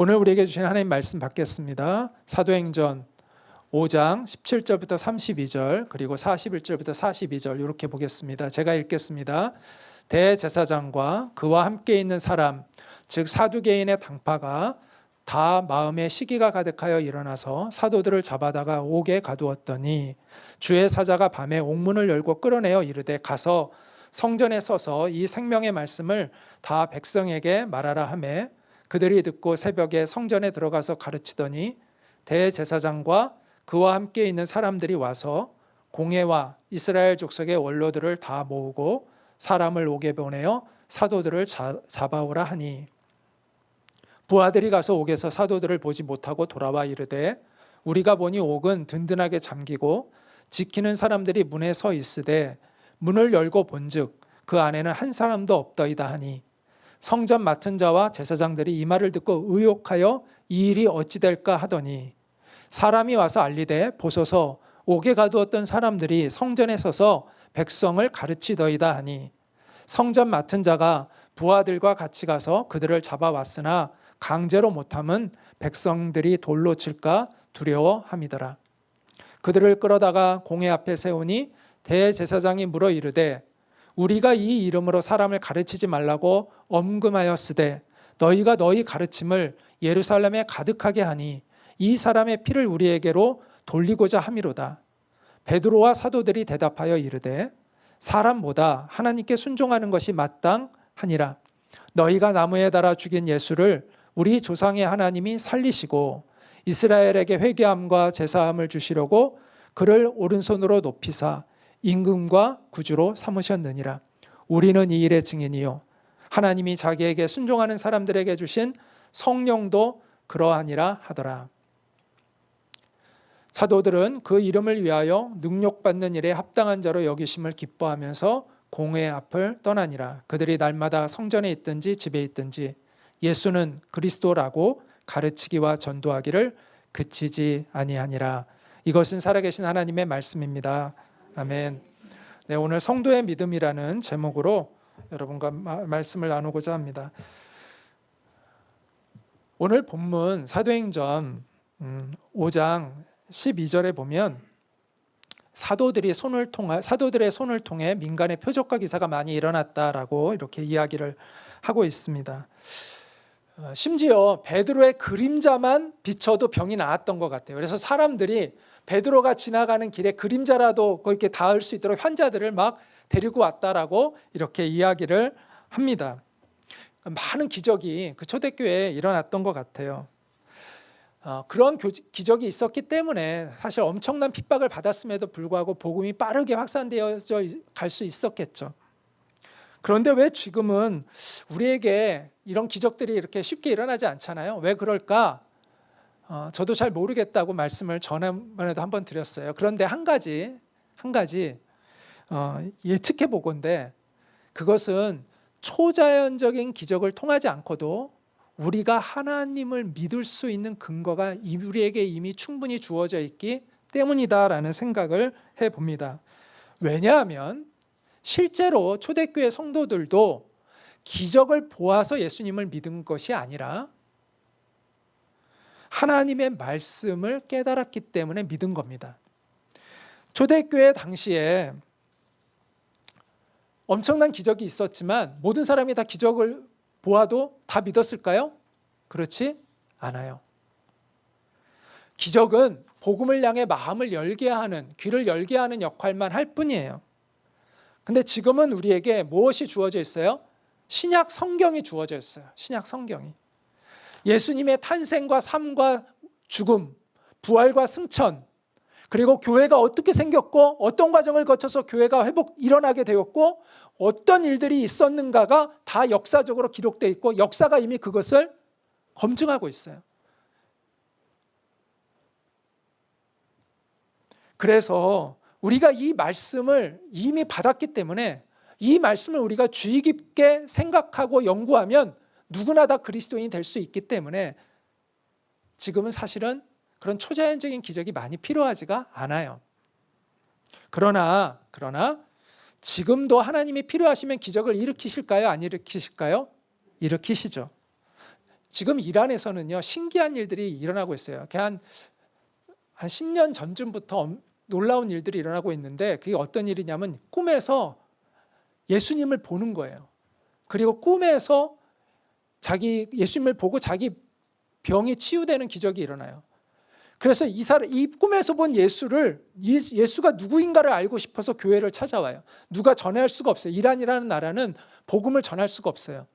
오늘 우리에게 주신 하나님 말씀 받겠습니다. 사도행전 5장 17절부터 32절 그리고 41절부터 42절 이렇게 보겠습니다. 제가 읽겠습니다. 대제사장과 그와 함께 있는 사람 즉 사두개인의 당파가 다 마음에 시기가 가득하여 일어나서 사도들을 잡아다가 옥에 가두었더니 주의 사자가 밤에 옥문을 열고 끌어내어 이르되 가서 성전에 서서 이 생명의 말씀을 다 백성에게 말하라 하매 그들이 듣고 새벽에 성전에 들어가서 가르치더니 대제사장과 그와 함께 있는 사람들이 와서 공회와 이스라엘 족속의 원로들을 다 모으고 사람을 옥에 보내어 사도들을 잡아오라 하니 부하들이 가서 옥에서 사도들을 보지 못하고 돌아와 이르되 우리가 보니 옥은 든든하게 잠기고 지키는 사람들이 문에 서 있으되 문을 열고 본즉 그 안에는 한 사람도 없더이다 하니 성전 맡은 자와 제사장들이 이 말을 듣고 의혹하여 이 일이 어찌 될까 하더니 사람이 와서 알리되 보소서 옥에 가두었던 사람들이 성전에 서서 백성을 가르치더이다 하니 성전 맡은 자가 부하들과 같이 가서 그들을 잡아왔으나 강제로 못함은 백성들이 돌로 칠까 두려워함이더라. 그들을 끌어다가 공회 앞에 세우니 대제사장이 물어 이르되 우리가 이 이름으로 사람을 가르치지 말라고 엄금하였으되 너희가 너희 가르침을 예루살렘에 가득하게 하니 이 사람의 피를 우리에게로 돌리고자 함이로다. 베드로와 사도들이 대답하여 이르되 사람보다 하나님께 순종하는 것이 마땅하니라. 너희가 나무에 달아 죽인 예수를 우리 조상의 하나님이 살리시고 이스라엘에게 회개함과 제사함을 주시려고 그를 오른손으로 높이사 임금과 구주로 삼으셨느니라. 우리는 이 일의 증인이요 하나님이 자기에게 순종하는 사람들에게 주신 성령도 그러하니라 하더라. 사도들은 그 이름을 위하여 능욕받는 일에 합당한 자로 여기심을 기뻐하면서 공회 앞을 떠나니라. 그들이 날마다 성전에 있든지 집에 있든지 예수는 그리스도라고 가르치기와 전도하기를 그치지 아니하니라. 이것은 살아계신 하나님의 말씀입니다. 아멘. 네, 오늘 성도의 믿음이라는 제목으로 여러분과 말씀을 나누고자 합니다. 오늘 본문 사도행전 5장 12절에 보면 사도들의 손을 통해 민간의 표적과 기사가 많이 일어났다라고 이렇게 이야기를 하고 있습니다. 심지어 베드로의 그림자만 비춰도 병이 나았던 것 같아요. 그래서 사람들이 베드로가 지나가는 길에 그림자라도 그렇게 닿을 수 있도록 환자들을 막 데리고 왔다라고 이렇게 이야기를 합니다. 많은 기적이 그 초대교회에 일어났던 것 같아요. 그런 기적이 있었기 때문에 사실 엄청난 핍박을 받았음에도 불구하고 복음이 빠르게 확산되어져 갈 수 있었겠죠. 그런데 왜 지금은 우리에게 이런 기적들이 이렇게 쉽게 일어나지 않잖아요. 왜 그럴까? 저도 잘 모르겠다고 말씀을 전에도 한번 드렸어요. 그런데 한 가지 예측해 보건대 그것은 초자연적인 기적을 통하지 않고도 우리가 하나님을 믿을 수 있는 근거가 우리에게 이미 충분히 주어져 있기 때문이다라는 생각을 해봅니다. 왜냐하면 실제로 초대교회 성도들도 기적을 보아서 예수님을 믿은 것이 아니라 하나님의 말씀을 깨달았기 때문에 믿은 겁니다. 초대교회 당시에 엄청난 기적이 있었지만 모든 사람이 다 기적을 보아도 다 믿었을까요? 그렇지 않아요. 기적은 복음을 향해 마음을 열게 하는, 귀를 열게 하는 역할만 할 뿐이에요. 근데 지금은 우리에게 무엇이 주어져 있어요? 신약 성경이 주어져 있어요. 신약 성경이. 예수님의 탄생과 삶과 죽음, 부활과 승천, 그리고 교회가 어떻게 생겼고 어떤 과정을 거쳐서 교회가 일어나게 되었고 어떤 일들이 있었는가가 다 역사적으로 기록되어 있고 역사가 이미 그것을 검증하고 있어요. 그래서 우리가 이 말씀을 이미 받았기 때문에 이 말씀을 우리가 주의 깊게 생각하고 연구하면 누구나 다 그리스도인이 될 수 있기 때문에 지금은 사실은 그런 초자연적인 기적이 많이 필요하지가 않아요. 그러나 지금도 하나님이 필요하시면 기적을 일으키실까요? 안 일으키실까요? 일으키시죠. 지금 이란에서는요, 신기한 일들이 일어나고 있어요. 한 10년 전쯤부터 놀라운 일들이 일어나고 있는데, 그게 어떤 일이냐면 꿈에서 예수님을 보는 거예요. 그리고 꿈에서 예수님을 보고 자기 병이 치유되는 기적이 일어나요. 그래서 이 꿈에서 본 예수가 누구인가를 알고 싶어서 교회를 찾아와요. 누가 전할 수가 없어요. 이란이라는 나라는 복음을 전할 수가 없어요.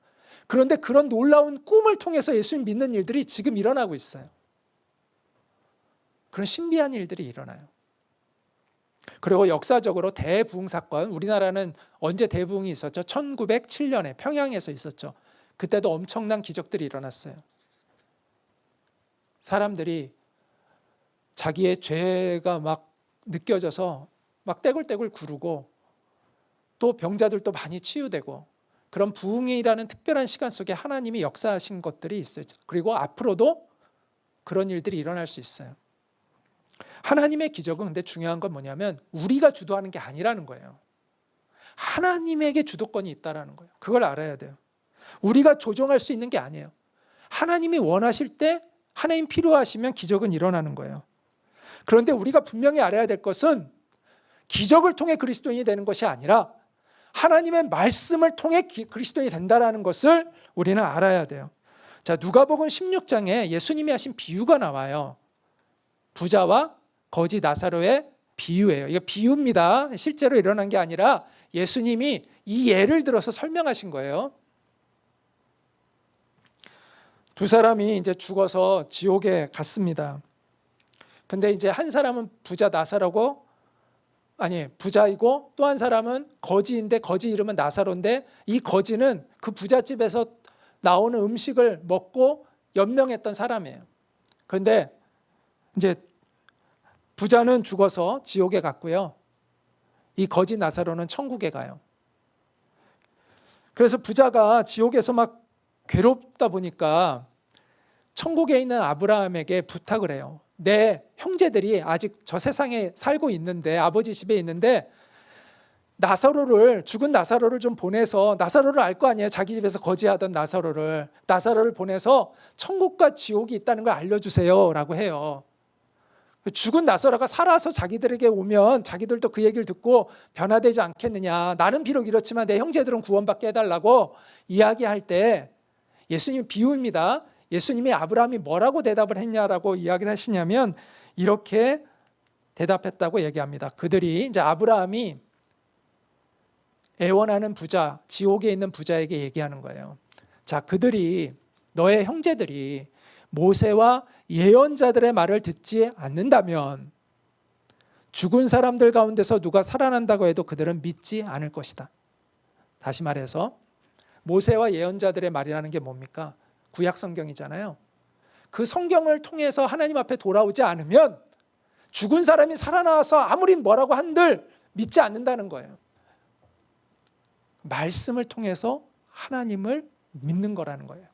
그런데 그런 놀라운 꿈을 통해서 예수님 믿는 일들이 지금 일어나고 있어요. 그런 신비한 일들이 일어나요. 그리고 역사적으로 대부흥 사건, 우리나라는 언제 대부흥이 있었죠? 1907년에 평양에서 있었죠. 그때도 엄청난 기적들이 일어났어요. 사람들이 자기의 죄가 막 느껴져서 막 떼굴떼굴 구르고, 또 병자들도 많이 치유되고, 그런 부흥이라는 특별한 시간 속에 하나님이 역사하신 것들이 있어요. 그리고 앞으로도 그런 일들이 일어날 수 있어요. 하나님의 기적은 근데 중요한 건 뭐냐면 우리가 주도하는 게 아니라는 거예요. 하나님에게 주도권이 있다는 거예요. 그걸 알아야 돼요. 우리가 조정할 수 있는 게 아니에요. 하나님이 원하실 때, 하나님 필요하시면 기적은 일어나는 거예요. 그런데 우리가 분명히 알아야 될 것은 기적을 통해 그리스도인이 되는 것이 아니라 하나님의 말씀을 통해 그리스도인이 된다는 것을 우리는 알아야 돼요. 자, 누가복음 16장에 예수님이 하신 비유가 나와요. 부자와 거지 나사로의 비유예요. 이거 비유입니다. 실제로 일어난 게 아니라 예수님이 이 예를 들어서 설명하신 거예요. 두 사람이 이제 죽어서 지옥에 갔습니다. 근데 이제 한 사람은 부자이고 또 한 사람은 거지인데, 거지 이름은 나사로인데, 이 거지는 그 부잣집에서 나오는 음식을 먹고 연명했던 사람이에요. 그런데 이제 부자는 죽어서 지옥에 갔고요. 이 거지 나사로는 천국에 가요. 그래서 부자가 지옥에서 막 괴롭다 보니까 천국에 있는 아브라함에게 부탁을 해요. 내 형제들이 아직 저 세상에 살고 있는데, 아버지 집에 있는데, 죽은 나사로를 좀 보내서, 나사로를 알 거 아니에요. 자기 집에서 거지하던 나사로를 보내서 천국과 지옥이 있다는 걸 알려주세요 라고 해요. 죽은 나사로가 살아서 자기들에게 오면 자기들도 그 얘기를 듣고 변화되지 않겠느냐. 나는 비록 이렇지만 내 형제들은 구원받게 해달라고 이야기할 때, 예수님 비유입니다. 예수님이 아브라함이 뭐라고 대답을 했냐라고 이야기를 하시냐면 이렇게 대답했다고 얘기합니다. 그들이, 이제 아브라함이 애원하는 부자, 지옥에 있는 부자에게 얘기하는 거예요. 자, 너의 형제들이 모세와 예언자들의 말을 듣지 않는다면 죽은 사람들 가운데서 누가 살아난다고 해도 그들은 믿지 않을 것이다. 다시 말해서 모세와 예언자들의 말이라는 게 뭡니까? 구약 성경이잖아요. 그 성경을 통해서 하나님 앞에 돌아오지 않으면 죽은 사람이 살아나와서 아무리 뭐라고 한들 믿지 않는다는 거예요. 말씀을 통해서 하나님을 믿는 거라는 거예요.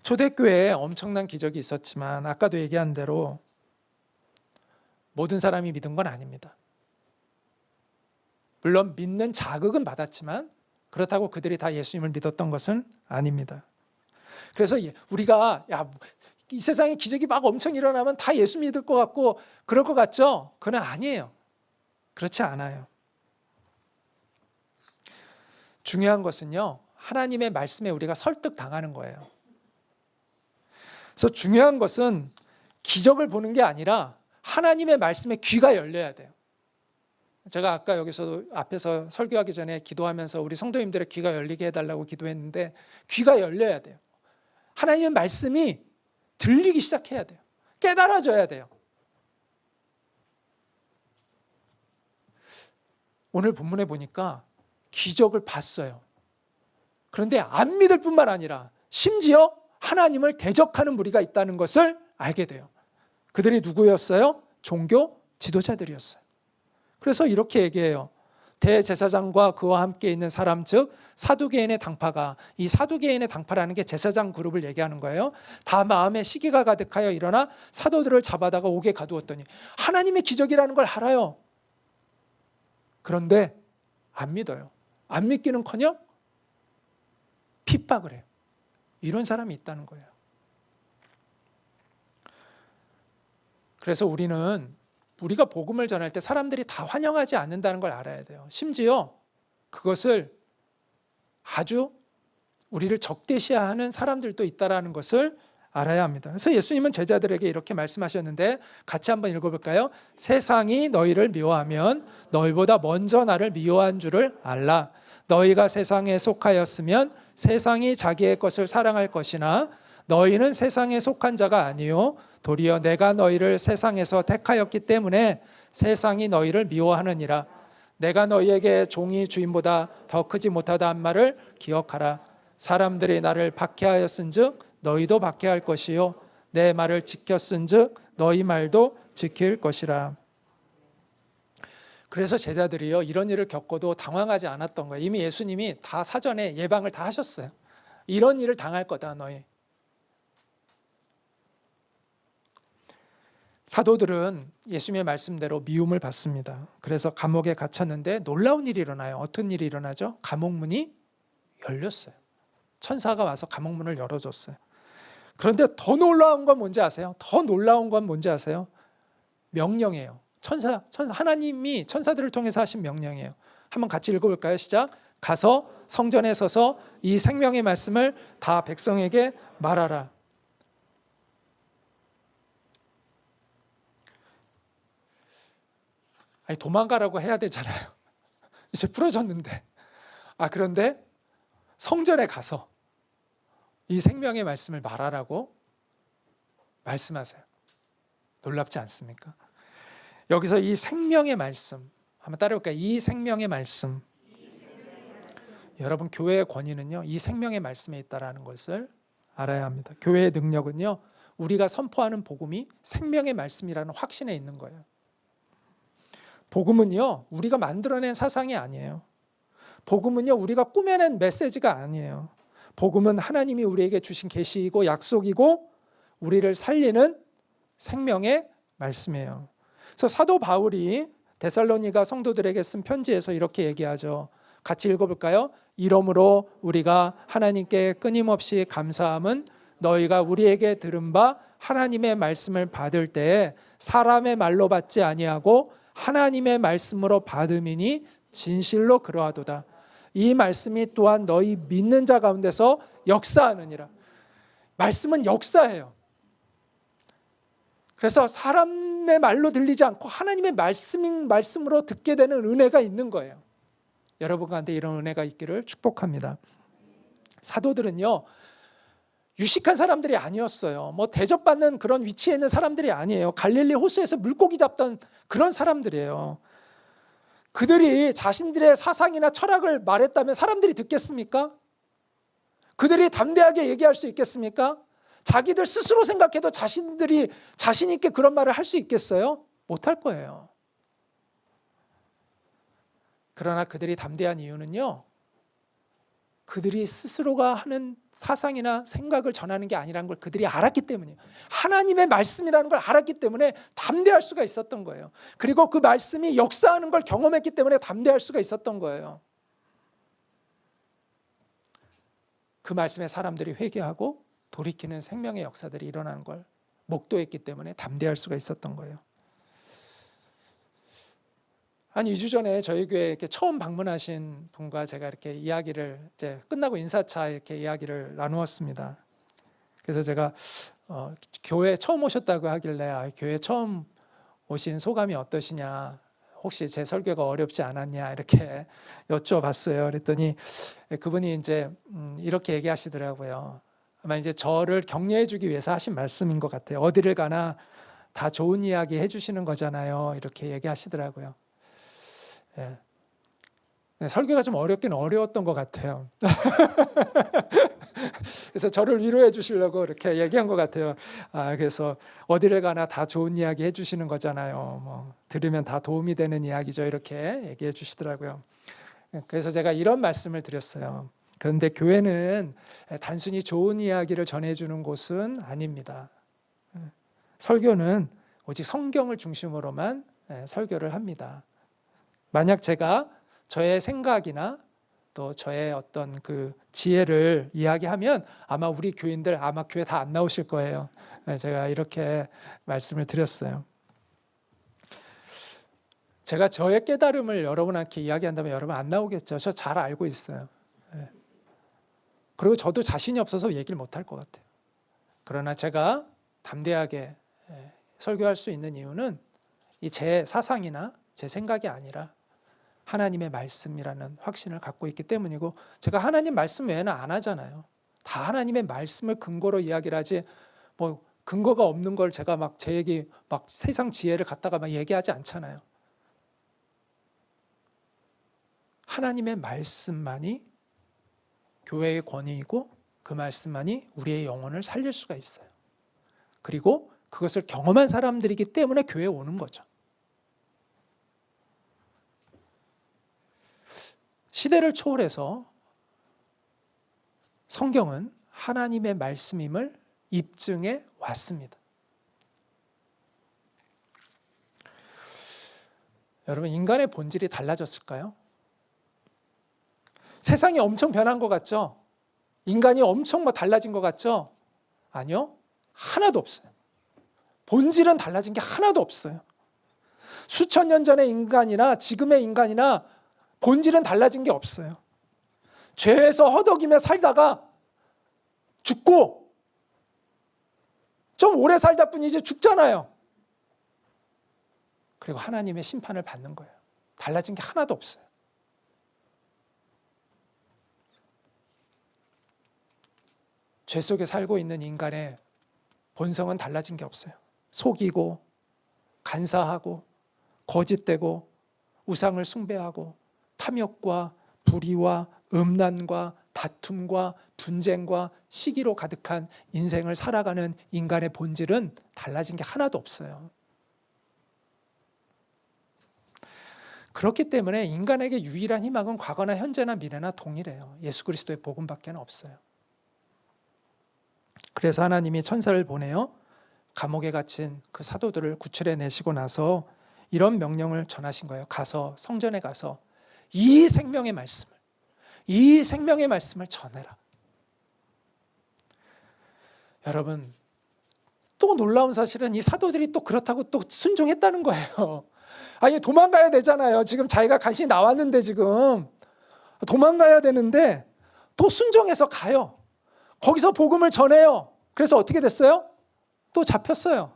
초대교회에 엄청난 기적이 있었지만 아까도 얘기한 대로 모든 사람이 믿은 건 아닙니다. 물론 믿는 자극은 받았지만 그렇다고 그들이 다 예수님을 믿었던 것은 아닙니다. 그래서 우리가 이 세상에 기적이 막 엄청 일어나면 다 예수 믿을 것 같고 그럴 것 같죠? 그건 아니에요. 그렇지 않아요. 중요한 것은요, 하나님의 말씀에 우리가 설득당하는 거예요. 그래서 중요한 것은 기적을 보는 게 아니라 하나님의 말씀에 귀가 열려야 돼요. 제가 아까 여기서 앞에서 설교하기 전에 기도하면서 우리 성도님들의 귀가 열리게 해달라고 기도했는데 귀가 열려야 돼요. 하나님의 말씀이 들리기 시작해야 돼요. 깨달아져야 돼요. 오늘 본문에 보니까 기적을 봤어요. 그런데 안 믿을 뿐만 아니라 심지어 하나님을 대적하는 무리가 있다는 것을 알게 돼요. 그들이 누구였어요? 종교 지도자들이었어요. 그래서 이렇게 얘기해요. 대제사장과 그와 함께 있는 사람 즉 사두개인의 당파가, 이 사두개인의 당파라는 게 제사장 그룹을 얘기하는 거예요. 다 마음에 시기가 가득하여 일어나 사도들을 잡아다가 옥에 가두었더니, 하나님의 기적이라는 걸 알아요. 그런데 안 믿어요. 안 믿기는커녕 핍박을 해요. 이런 사람이 있다는 거예요. 그래서 우리가 복음을 전할 때 사람들이 다 환영하지 않는다는 걸 알아야 돼요. 심지어 그것을 아주 우리를 적대시하는 사람들도 있다는 것을 알아야 합니다. 그래서 예수님은 제자들에게 이렇게 말씀하셨는데 같이 한번 읽어볼까요? 세상이 너희를 미워하면 너희보다 먼저 나를 미워한 줄을 알라. 너희가 세상에 속하였으면 세상이 자기의 것을 사랑할 것이나 너희는 세상에 속한 자가 아니요 도리어 내가 너희를 세상에서 택하였기 때문에 세상이 너희를 미워하느니라. 내가 너희에게 종이 주인보다 더 크지 못하다 한 말을 기억하라. 사람들이 나를 박해하였은즉 너희도 박해할 것이요 내 말을 지켰은즉 너희 말도 지킬 것이라. 그래서 제자들이요 이런 일을 겪어도 당황하지 않았던 거예요. 이미 예수님이 다 사전에 예방을 다 하셨어요. 이런 일을 당할 거다 너희. 사도들은 예수님의 말씀대로 미움을 받습니다. 그래서 감옥에 갇혔는데 놀라운 일이 일어나요. 어떤 일이 일어나죠? 감옥문이 열렸어요. 천사가 와서 감옥문을 열어줬어요. 그런데 더 놀라운 건 뭔지 아세요? 더 놀라운 건 뭔지 아세요? 명령이에요. 하나님이 천사들을 통해서 하신 명령이에요. 한번 같이 읽어볼까요? 시작. 가서 성전에 서서 이 생명의 말씀을 다 백성에게 말하라. 아니, 도망가라고 해야 되잖아요. 이제 풀어졌는데. 그런데 성전에 가서 이 생명의 말씀을 말하라고 말씀하세요. 놀랍지 않습니까? 여기서 이 생명의 말씀 한번 따라해볼까요? 이 생명의 말씀. 여러분 교회의 권위는요 이 생명의 말씀에 있다는 것을 알아야 합니다. 교회의 능력은요 우리가 선포하는 복음이 생명의 말씀이라는 확신에 있는 거예요. 복음은요 우리가 만들어낸 사상이 아니에요. 복음은요 우리가 꾸며낸 메시지가 아니에요. 복음은 하나님이 우리에게 주신 계시이고 약속이고 우리를 살리는 생명의 말씀이에요. 그래서 사도 바울이 데살로니가 성도들에게 쓴 편지에서 이렇게 얘기하죠. 같이 읽어볼까요? 이러므로 우리가 하나님께 끊임없이 감사함은 너희가 우리에게 들은 바 하나님의 말씀을 받을 때에 사람의 말로 받지 아니하고 하나님의 말씀으로 받음이니 진실로 그러하도다. 이 말씀이 또한 너희 믿는 자 가운데서 역사하느니라. 말씀은 역사해요. 그래서 사람의 말로 들리지 않고 하나님의 말씀으로 듣게 되는 은혜가 있는 거예요. 여러분 가운데 이런 은혜가 있기를 축복합니다. 사도들은요 유식한 사람들이 아니었어요. 대접받는 그런 위치에 있는 사람들이 아니에요. 갈릴리 호수에서 물고기 잡던 그런 사람들이에요. 그들이 자신들의 사상이나 철학을 말했다면 사람들이 듣겠습니까? 그들이 담대하게 얘기할 수 있겠습니까? 자기들 스스로 생각해도 자신들이 자신 있게 그런 말을 할 수 있겠어요? 못할 거예요. 그러나 그들이 담대한 이유는요 그들이 스스로가 하는 사상이나 생각을 전하는 게 아니라는 걸 그들이 알았기 때문이에요. 하나님의 말씀이라는 걸 알았기 때문에 담대할 수가 있었던 거예요. 그리고 그 말씀이 역사하는 걸 경험했기 때문에 담대할 수가 있었던 거예요. 그 말씀에 사람들이 회개하고 돌이키는 생명의 역사들이 일어나는 걸 목도했기 때문에 담대할 수가 있었던 거예요. 한 2주 전에 저희 교회에 이렇게 처음 방문하신 분과 제가 이렇게 이야기를 이제 끝나고 인사차 이렇게 이야기를 나누었습니다. 그래서 제가 교회 처음 오셨다고 하길래 교회 처음 오신 소감이 어떠시냐, 혹시 제 설교가 어렵지 않았냐 이렇게 여쭤봤어요. 그랬더니 그분이 이제 이렇게 얘기하시더라고요. 아마 이제 저를 격려해주기 위해서 하신 말씀인 것 같아요. 어디를 가나 다 좋은 이야기 해주시는 거잖아요. 이렇게 얘기하시더라고요. 예. 설교가 좀 어렵긴 어려웠던 것 같아요. 그래서 저를 위로해 주시려고 이렇게 얘기한 것 같아요. 그래서 어디를 가나 다 좋은 이야기 해주시는 거잖아요. 들으면 다 도움이 되는 이야기죠. 이렇게 얘기해 주시더라고요. 그래서 제가 이런 말씀을 드렸어요. 그런데 교회는 단순히 좋은 이야기를 전해주는 곳은 아닙니다. 설교는 오직 성경을 중심으로만 설교를 합니다. 만약 제가 저의 생각이나 또 저의 어떤 그 지혜를 이야기하면 아마 우리 교인들 아마 교회 다 안 나오실 거예요. 제가 이렇게 말씀을 드렸어요. 제가 저의 깨달음을 여러분한테 이야기한다면 여러분 안 나오겠죠. 저 잘 알고 있어요. 그리고 저도 자신이 없어서 얘기를 못 할 것 같아요. 그러나 제가 담대하게 설교할 수 있는 이유는 이 제 사상이나 제 생각이 아니라 하나님의 말씀이라는 확신을 갖고 있기 때문이고, 제가 하나님 말씀 외에는 안 하잖아요. 다 하나님의 말씀을 근거로 이야기를 하지 뭐 근거가 없는 걸 제가 막 제 얘기 막 세상 지혜를 갖다가 막 얘기하지 않잖아요. 하나님의 말씀만이 교회의 권위이고 그 말씀만이 우리의 영혼을 살릴 수가 있어요. 그리고 그것을 경험한 사람들이기 때문에 교회에 오는 거죠. 시대를 초월해서 성경은 하나님의 말씀임을 입증해 왔습니다. 여러분, 인간의 본질이 달라졌을까요? 세상이 엄청 변한 것 같죠? 인간이 엄청 달라진 것 같죠? 아니요, 하나도 없어요. 본질은 달라진 게 하나도 없어요. 수천 년 전의 인간이나 지금의 인간이나 본질은 달라진 게 없어요. 죄에서 허덕이며 살다가 죽고 좀 오래 살다 뿐이지 죽잖아요. 그리고 하나님의 심판을 받는 거예요. 달라진 게 하나도 없어요. 죄 속에 살고 있는 인간의 본성은 달라진 게 없어요. 속이고 간사하고 거짓되고 우상을 숭배하고 탐욕과 불의와 음란과 다툼과 분쟁과 시기로 가득한 인생을 살아가는 인간의 본질은 달라진 게 하나도 없어요. 그렇기 때문에 인간에게 유일한 희망은 과거나 현재나 미래나 동일해요. 예수 그리스도의 복음밖에 없어요. 그래서 하나님이 천사를 보내어 감옥에 갇힌 그 사도들을 구출해내시고 나서 이런 명령을 전하신 거예요. 가서 성전에 가서 이 생명의 말씀을 전해라. 여러분, 또 놀라운 사실은 이 사도들이 또 그렇다고 또 순종했다는 거예요. 아니, 도망가야 되잖아요. 지금 자기가 간신히 나왔는데 지금 도망가야 되는데 또 순종해서 가요. 거기서 복음을 전해요. 그래서 어떻게 됐어요? 또 잡혔어요.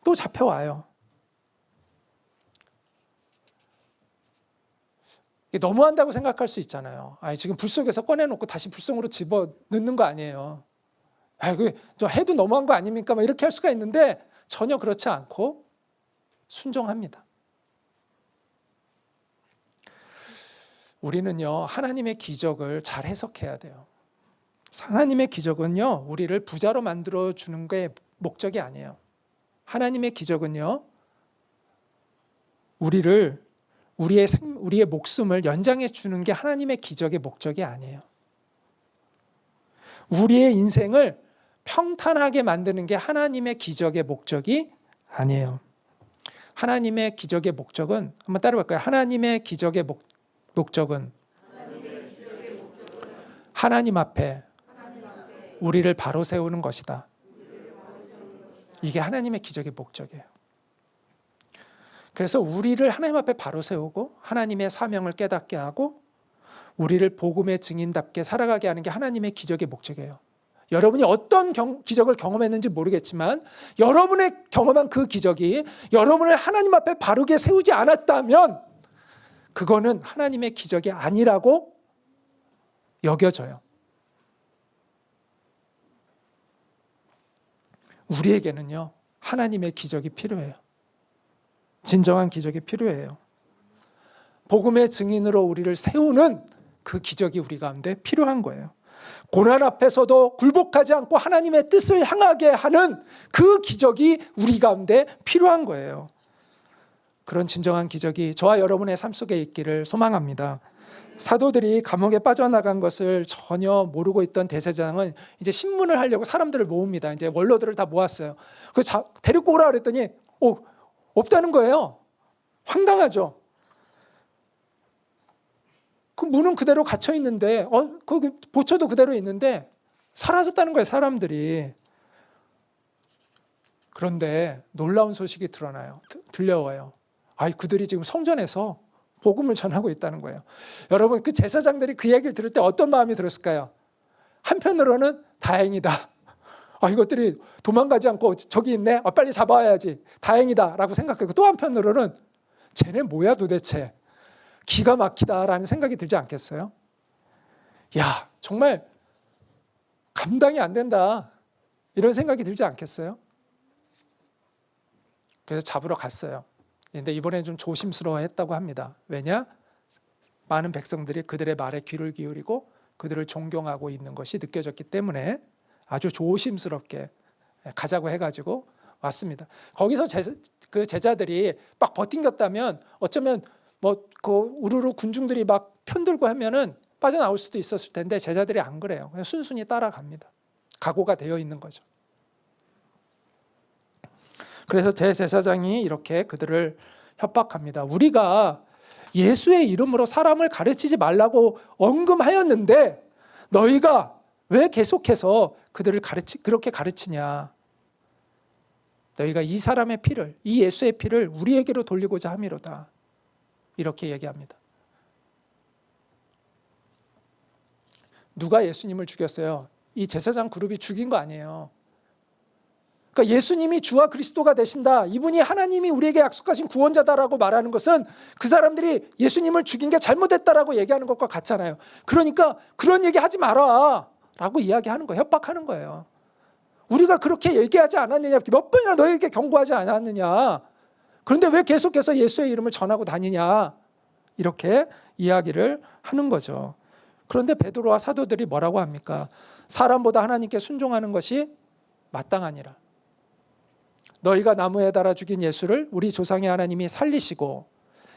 또 잡혀와요. 너무한다고 생각할 수 있잖아요. 아니, 지금 불 속에서 꺼내놓고 다시 불속으로 집어 넣는 거 아니에요. 저 해도 너무한 거 아닙니까? 막 이렇게 할 수가 있는데 전혀 그렇지 않고 순종합니다. 우리는요, 하나님의 기적을 잘 해석해야 돼요. 하나님의 기적은요, 우리를 부자로 만들어 주는 게 목적이 아니에요. 하나님의 기적은요, 우리의 목숨을 연장해 주는 게 하나님의 기적의 목적이 아니에요. 우리의 인생을 평탄하게 만드는 게 하나님의 기적의 목적이 아니에요. 하나님의 기적의 목적은, 한번 따라볼까요? 하나님의 기적의 목적은 하나님 앞에 우리를 바로 세우는 것이다. 이게 하나님의 기적의 목적이에요. 그래서 우리를 하나님 앞에 바로 세우고 하나님의 사명을 깨닫게 하고 우리를 복음의 증인답게 살아가게 하는 게 하나님의 기적의 목적이에요. 여러분이 어떤 기적을 경험했는지 모르겠지만 여러분의 경험한 그 기적이 여러분을 하나님 앞에 바르게 세우지 않았다면 그거는 하나님의 기적이 아니라고 여겨져요. 우리에게는요, 하나님의 기적이 필요해요. 진정한 기적이 필요해요. 복음의 증인으로 우리를 세우는 그 기적이 우리 가운데 필요한 거예요. 고난 앞에서도 굴복하지 않고 하나님의 뜻을 향하게 하는 그 기적이 우리 가운데 필요한 거예요. 그런 진정한 기적이 저와 여러분의 삶 속에 있기를 소망합니다. 사도들이 감옥에 빠져나간 것을 전혀 모르고 있던 대제사장은 이제 신문을 하려고 사람들을 모읍니다. 이제 원로들을 다 모았어요. 데리고 오라 그랬더니 없다는 거예요. 황당하죠. 그 문은 그대로 갇혀 있는데, 그 보초도 그대로 있는데 사라졌다는 거예요, 사람들이. 그런데 놀라운 소식이 들려와요. 그들이 지금 성전에서 복음을 전하고 있다는 거예요. 여러분, 그 제사장들이 그 얘기를 들을 때 어떤 마음이 들었을까요? 한편으로는 다행이다. 이것들이 도망가지 않고 저기 있네. 빨리 잡아야지. 다행이다라고 생각하고, 또 한편으로는 쟤네 뭐야 도대체. 기가 막히다라는 생각이 들지 않겠어요? 야, 정말 감당이 안 된다. 이런 생각이 들지 않겠어요? 그래서 잡으러 갔어요. 근데 이번에는 좀 조심스러워했다고 합니다. 왜냐? 많은 백성들이 그들의 말에 귀를 기울이고 그들을 존경하고 있는 것이 느껴졌기 때문에 아주 조심스럽게 가자고 해가지고 왔습니다. 거기서 그 제자들이 막 버팅겼다면 어쩌면 그 우르르 군중들이 막 편들고 하면은 빠져나올 수도 있었을 텐데, 제자들이 안 그래요. 그냥 순순히 따라갑니다. 각오가 되어 있는 거죠. 그래서 대제사장이 이렇게 그들을 협박합니다. 우리가 예수의 이름으로 사람을 가르치지 말라고 언금하였는데 너희가 왜 계속해서 그들을 그렇게 가르치냐. 너희가 이 사람의 피를, 이 예수의 피를 우리에게로 돌리고자 함이로다. 이렇게 얘기합니다. 누가 예수님을 죽였어요? 이 제사장 그룹이 죽인 거 아니에요. 그러니까 예수님이 주와 그리스도가 되신다, 이분이 하나님이 우리에게 약속하신 구원자다라고 말하는 것은 그 사람들이 예수님을 죽인 게 잘못됐다라고 얘기하는 것과 같잖아요. 그러니까 그런 얘기 하지 마라 라고 이야기하는 거예요. 협박하는 거예요. 우리가 그렇게 얘기하지 않았느냐, 몇 번이나 너에게 경고하지 않았느냐, 그런데 왜 계속해서 예수의 이름을 전하고 다니냐, 이렇게 이야기를 하는 거죠. 그런데 베드로와 사도들이 뭐라고 합니까? 사람보다 하나님께 순종하는 것이 마땅하니라. 너희가 나무에 달아 죽인 예수를 우리 조상의 하나님이 살리시고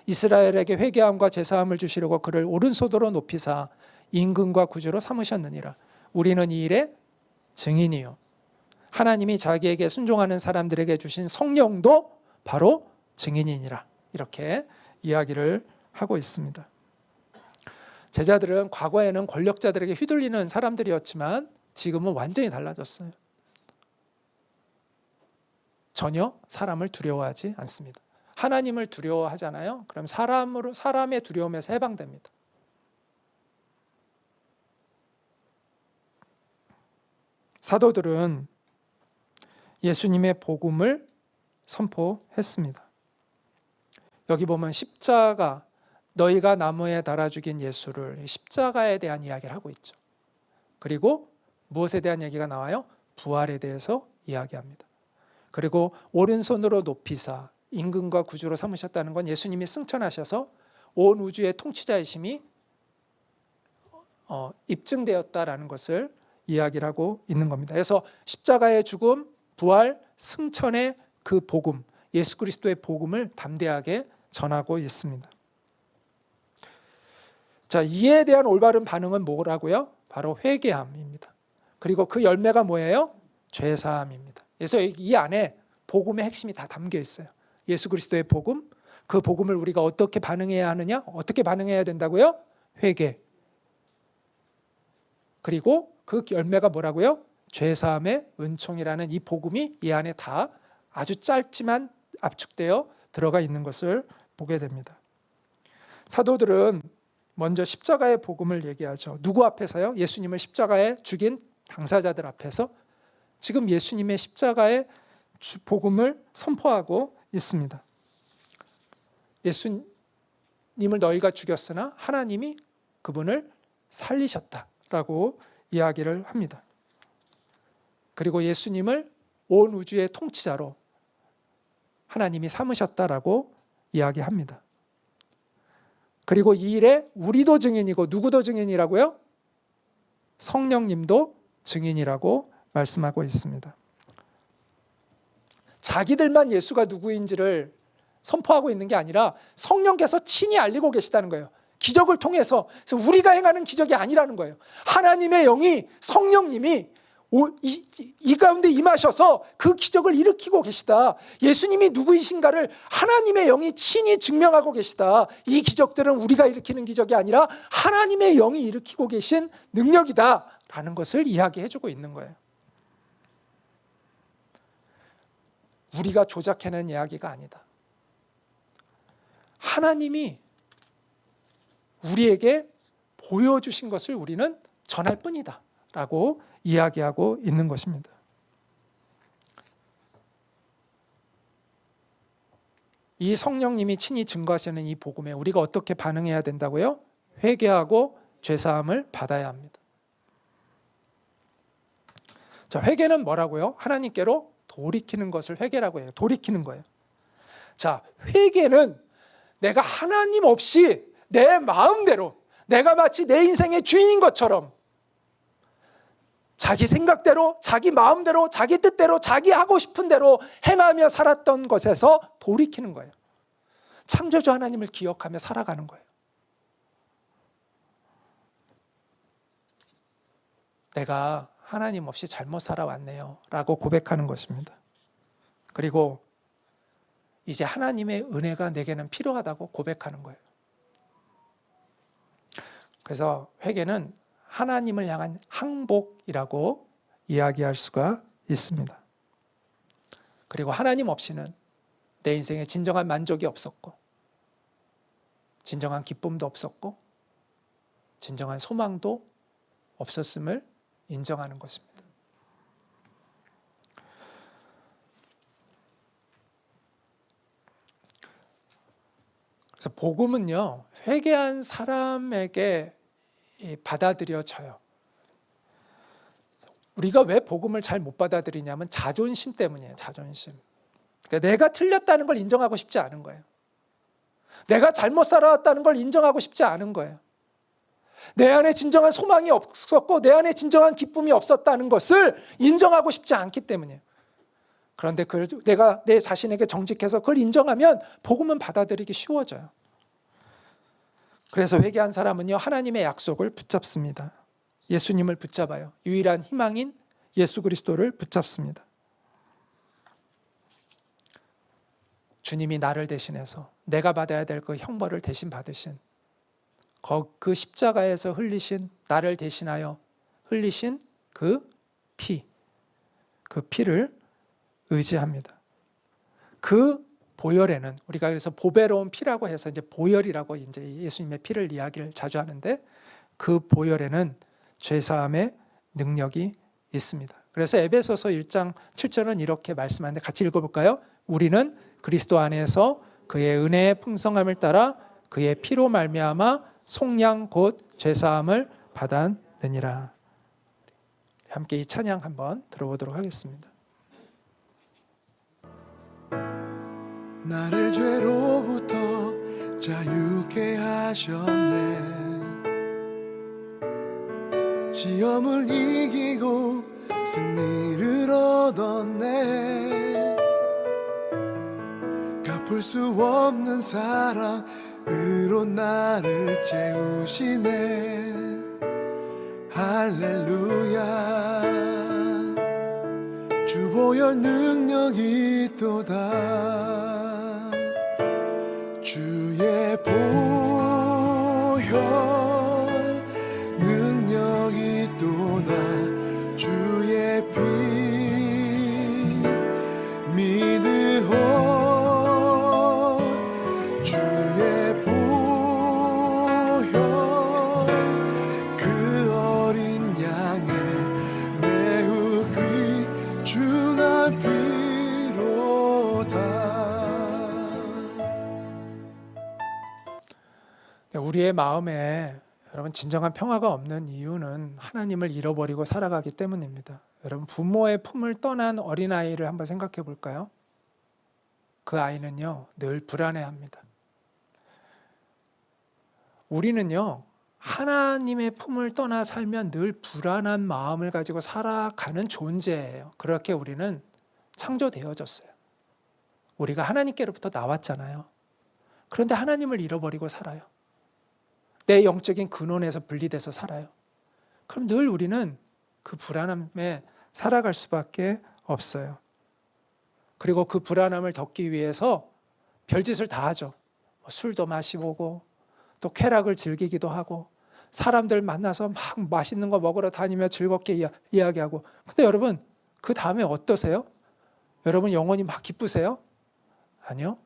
이스라엘에게 회개함과 제사함을 주시려고 그를 오른손으로 높이사 임금과 구주로 삼으셨느니라. 우리는 이 일의 증인이요, 하나님이 자기에게 순종하는 사람들에게 주신 성령도 바로 증인이니라. 이렇게 이야기를 하고 있습니다. 제자들은 과거에는 권력자들에게 휘둘리는 사람들이었지만 지금은 완전히 달라졌어요. 전혀 사람을 두려워하지 않습니다. 하나님을 두려워하잖아요. 그럼 사람의 두려움에서 해방됩니다. 사도들은 예수님의 복음을 선포했습니다. 여기 보면 십자가, 너희가 나무에 달아 죽인 예수를, 십자가에 대한 이야기를 하고 있죠. 그리고 무엇에 대한 얘기가 나와요? 부활에 대해서 이야기합니다. 그리고 오른손으로 높이사 임금과 구주로 삼으셨다는 건 예수님이 승천하셔서 온 우주의 통치자이심이 입증되었다라는 것을 이야기를 하고 있는 겁니다. 그래서 십자가의 죽음, 부활, 승천의 그 복음, 예수 그리스도의 복음을 담대하게 전하고 있습니다. 자, 이에 대한 올바른 반응은 뭐라고요? 바로 회개함입니다. 그리고 그 열매가 뭐예요? 죄사함입니다. 그래서 이 안에 복음의 핵심이 다 담겨 있어요. 예수 그리스도의 복음, 그 복음을 우리가 어떻게 반응해야 하느냐? 어떻게 반응해야 된다고요? 회개. 그리고 그 열매가 뭐라고요? 죄사함의 은총이라는 이 복음이 이 안에 다 아주 짧지만 압축되어 들어가 있는 것을 보게 됩니다. 사도들은 먼저 십자가의 복음을 얘기하죠. 누구 앞에서요? 예수님을 십자가에 죽인 당사자들 앞에서 지금 예수님의 십자가의 복음을 선포하고 있습니다. 예수님을 너희가 죽였으나 하나님이 그분을 살리셨다라고 이야기를 합니다. 그리고 예수님을 온 우주의 통치자로 하나님이 삼으셨다라고 이야기합니다. 그리고 이 일에 우리도 증인이고, 누구도 증인이라고요? 성령님도 증인이라고 말씀하고 있습니다. 자기들만 예수가 누구인지를 선포하고 있는 게 아니라 성령께서 친히 알리고 계시다는 거예요. 기적을 통해서. 그래서 우리가 행하는 기적이 아니라는 거예요. 하나님의 영이, 성령님이 이 가운데 임하셔서 그 기적을 일으키고 계시다. 예수님이 누구이신가를 하나님의 영이 친히 증명하고 계시다. 이 기적들은 우리가 일으키는 기적이 아니라 하나님의 영이 일으키고 계신 능력이다 라는 것을 이야기해 주고 있는 거예요. 우리가 조작해낸 이야기가 아니다. 하나님이 우리에게 보여주신 것을 우리는 전할 뿐이다 라고 이야기하고 있는 것입니다. 이 성령님이 친히 증거하시는 이 복음에 우리가 어떻게 반응해야 된다고요? 회개하고 죄사함을 받아야 합니다. 자, 회개는 뭐라고요? 하나님께로 돌이키는 것을 회개라고 해요. 돌이키는 거예요. 자, 회개는 내가 하나님 없이 내 마음대로, 내가 마치 내 인생의 주인인 것처럼 자기 생각대로, 자기 마음대로, 자기 뜻대로, 자기 하고 싶은 대로 행하며 살았던 것에서 돌이키는 거예요. 창조주 하나님을 기억하며 살아가는 거예요. 내가 하나님 없이 잘못 살아왔네요 라고 고백하는 것입니다. 그리고 이제 하나님의 은혜가 내게는 필요하다고 고백하는 거예요. 그래서 회개는 하나님을 향한 항복이라고 이야기할 수가 있습니다. 그리고 하나님 없이는 내 인생에 진정한 만족이 없었고, 진정한 기쁨도 없었고, 진정한 소망도 없었음을 인정하는 것입니다. 그래서 복음은요, 회개한 사람에게 받아들여져요. 우리가 왜 복음을 잘 못 받아들이냐면 자존심 때문이에요. 자존심. 그러니까 내가 틀렸다는 걸 인정하고 싶지 않은 거예요. 내가 잘못 살아왔다는 걸 인정하고 싶지 않은 거예요. 내 안에 진정한 소망이 없었고 내 안에 진정한 기쁨이 없었다는 것을 인정하고 싶지 않기 때문이에요. 그런데 그걸 내가 내 자신에게 정직해서 그걸 인정하면 복음은 받아들이기 쉬워져요. 그래서 회개한 사람은요, 하나님의 약속을 붙잡습니다. 예수님을 붙잡아요. 유일한 희망인 예수 그리스도를 붙잡습니다. 주님이 나를 대신해서 내가 받아야 될 그 형벌을 대신 받으신 그 십자가에서 흘리신, 나를 대신하여 흘리신 그 피를 의지합니다. 그 보혈에는, 우리가 그래서 보배로운 피라고 해서 이제 보혈이라고 이제 예수님의 피를 이야기를 자주 하는데, 그 보혈에는 죄사함의 능력이 있습니다. 그래서 에베소서 1장 7절은 이렇게 말씀하는데 같이 읽어볼까요? 우리는 그리스도 안에서 그의 은혜의 풍성함을 따라 그의 피로 말미암아 속량 곧 죄사함을 받았느니라. 함께 이 찬양 한번 들어보도록 하겠습니다. 나를 죄로부터 자유케 하셨네. 시험을 이기고 승리를 얻었네. 갚을 수 없는 사랑으로 나를 채우시네. 할렐루야. 주 보혈 능력이 있도다. 주의 보혈 능력이 있도다. 주의 피 믿으오. 주의 보혈 그 어린 양의 매우 귀중한 피로다. 우리의 마음에 여러분 진정한 평화가 없는 이유는 하나님을 잃어버리고 살아가기 때문입니다. 여러분, 부모의 품을 떠난 어린아이를 한번 생각해 볼까요? 그 아이는요, 늘 불안해합니다. 우리는요, 하나님의 품을 떠나 살면 늘 불안한 마음을 가지고 살아가는 존재예요. 그렇게 우리는 창조되어졌어요. 우리가 하나님께로부터 나왔잖아요. 그런데 하나님을 잃어버리고 살아요. 내 영적인 근원에서 분리돼서 살아요. 그럼 늘 우리는 그 불안함에 살아갈 수밖에 없어요. 그리고 그 불안함을 덮기 위해서 별짓을 다 하죠. 술도 마시고 또 쾌락을 즐기기도 하고 사람들 만나서 막 맛있는 거 먹으러 다니며 즐겁게 이야기하고. 근데 여러분, 그 다음에 어떠세요? 여러분 영혼이 막 기쁘세요? 아니요.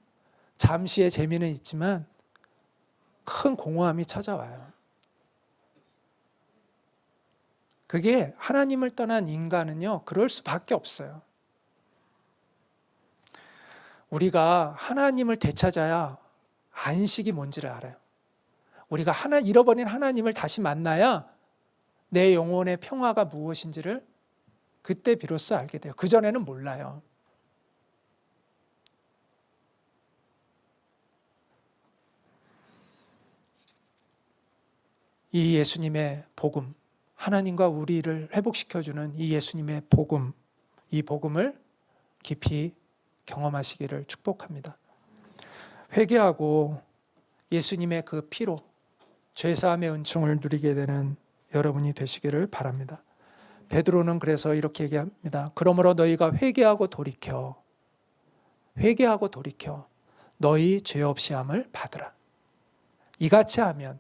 잠시의 재미는 있지만 큰 공허함이 찾아와요. 그게 하나님을 떠난 인간은요, 그럴 수밖에 없어요. 우리가 하나님을 되찾아야 안식이 뭔지를 알아요. 우리가 잃어버린 하나님을 다시 만나야 내 영혼의 평화가 무엇인지를 그때 비로소 알게 돼요. 그전에는 몰라요. 이 예수님의 복음, 하나님과 우리를 회복시켜주는 이 예수님의 복음, 이 복음을 깊이 경험하시기를 축복합니다. 회개하고 예수님의 그 피로 죄사함의 은총을 누리게 되는 여러분이 되시기를 바랍니다. 베드로는 그래서 이렇게 얘기합니다. 그러므로 너희가 회개하고 돌이켜 너희 죄 없이 함을 받으라. 이같이 하면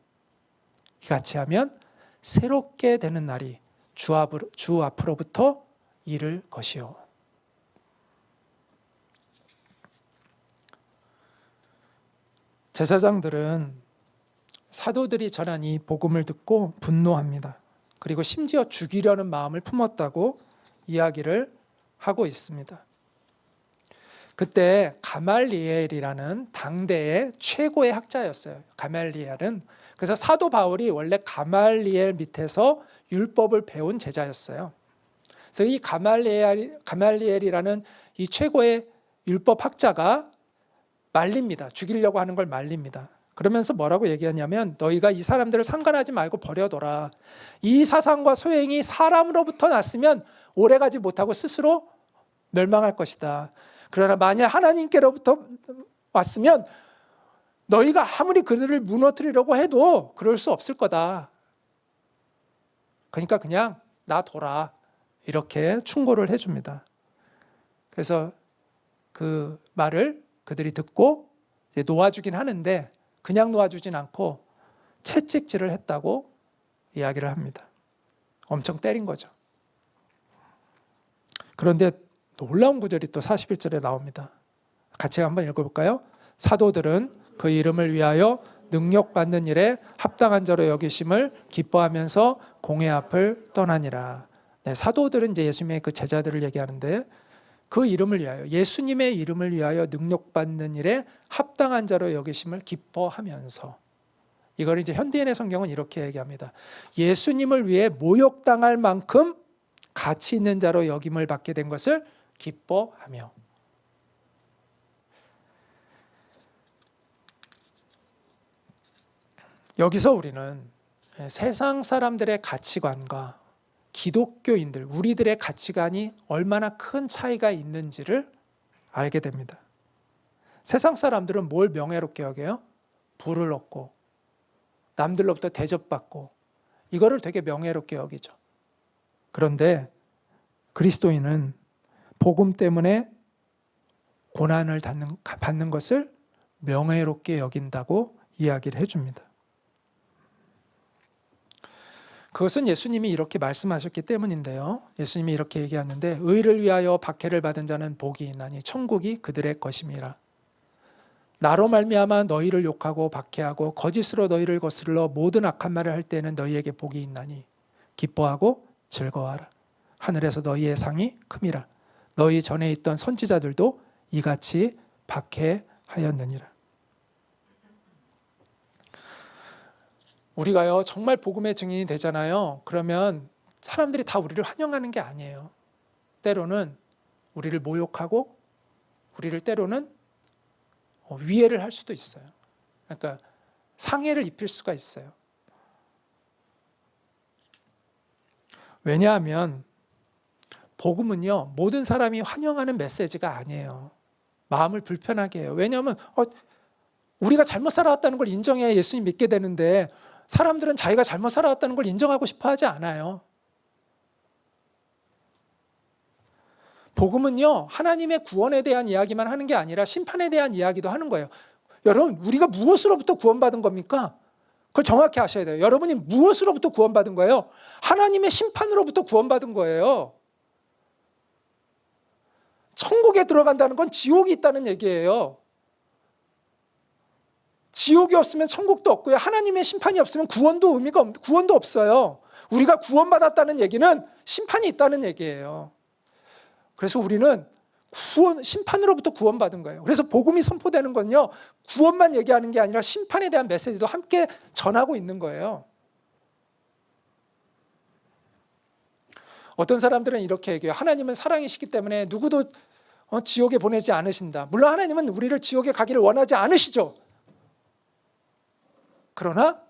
새롭게 되는 날이 주 앞으로부터 이를 것이요. 제사장들은 사도들이 전한 이 복음을 듣고 분노합니다. 그리고 심지어 죽이려는 마음을 품었다고 이야기를 하고 있습니다. 그때 가말리엘이라는 당대의 최고의 학자였어요. 가말리엘은. 그래서 사도 바울이 원래 가말리엘 밑에서 율법을 배운 제자였어요. 그래서 이 가말리엘이라는 이 최고의 율법 학자가 말립니다. 죽이려고 하는 걸 말립니다. 그러면서 뭐라고 얘기하냐면 너희가 이 사람들을 상관하지 말고 버려둬라. 이 사상과 소행이 사람으로부터 났으면 오래가지 못하고 스스로 멸망할 것이다. 그러나 만약 하나님께로부터 왔으면 너희가 아무리 그들을 무너뜨리려고 해도 그럴 수 없을 거다. 그러니까 그냥 놔둬라. 이렇게 충고를 해줍니다. 그래서 그 말을 그들이 듣고 놓아주긴 하는데 그냥 놓아주진 않고 채찍질을 했다고 이야기를 합니다. 엄청 때린 거죠. 그런데 놀라운 구절이 또 41절에 나옵니다. 같이 한번 읽어볼까요? 사도들은 그 이름을 위하여 능력받는 일에 합당한 자로 여기심을 기뻐하면서 공회 앞을 떠나니라. 네, 사도들은 이제 예수님의 그 제자들을 얘기하는데 그 이름을 위하여, 예수님의 이름을 위하여 능력받는 일에 합당한 자로 여기심을 기뻐하면서, 이걸 이제 현대인의 성경은 이렇게 얘기합니다. 예수님을 위해 모욕당할 만큼 가치 있는 자로 여김을 받게 된 것을 기뻐하며. 여기서 우리는 세상 사람들의 가치관과 기독교인들, 우리들의 가치관이 얼마나 큰 차이가 있는지를 알게 됩니다. 세상 사람들은 뭘 명예롭게 여겨요? 부를 얻고 남들로부터 대접받고 이거를 되게 명예롭게 여기죠. 그런데 그리스도인은 복음 때문에 고난을 받는 것을 명예롭게 여긴다고 이야기를 해줍니다. 그것은 예수님이 이렇게 말씀하셨기 때문인데요. 예수님이 이렇게 얘기하는데 의를 위하여 박해를 받은 자는 복이 있나니 천국이 그들의 것임이라. 나로 말미암아 너희를 욕하고 박해하고 거짓으로 너희를 거슬러 모든 악한 말을 할 때에는 너희에게 복이 있나니 기뻐하고 즐거워하라. 하늘에서 너희의 상이 큼이라. 너희 전에 있던 선지자들도 이같이 박해하였느니라. 우리가요 정말 복음의 증인이 되잖아요. 그러면 사람들이 다 우리를 환영하는 게 아니에요. 때로는 우리를 모욕하고 우리를 때로는 위해를 할 수도 있어요. 그러니까 상해를 입힐 수가 있어요. 왜냐하면 복음은요 모든 사람이 환영하는 메시지가 아니에요. 마음을 불편하게 해요. 왜냐하면 우리가 잘못 살아왔다는 걸 인정해야 예수님 믿게 되는데 사람들은 자기가 잘못 살아왔다는 걸 인정하고 싶어 하지 않아요. 복음은요, 하나님의 구원에 대한 이야기만 하는 게 아니라 심판에 대한 이야기도 하는 거예요. 여러분, 우리가 무엇으로부터 구원받은 겁니까? 그걸 정확히 아셔야 돼요. 여러분이 무엇으로부터 구원받은 거예요? 하나님의 심판으로부터 구원받은 거예요. 천국에 들어간다는 건 지옥이 있다는 얘기예요. 지옥이 없으면 천국도 없고요. 하나님의 심판이 없으면 구원도 없어요. 우리가 구원받았다는 얘기는 심판이 있다는 얘기예요. 그래서 우리는 심판으로부터 구원받은 거예요. 그래서 복음이 선포되는 건요, 구원만 얘기하는 게 아니라 심판에 대한 메시지도 함께 전하고 있는 거예요. 어떤 사람들은 이렇게 얘기해요. 하나님은 사랑이시기 때문에 누구도 지옥에 보내지 않으신다. 물론 하나님은 우리를 지옥에 가기를 원하지 않으시죠. 그러나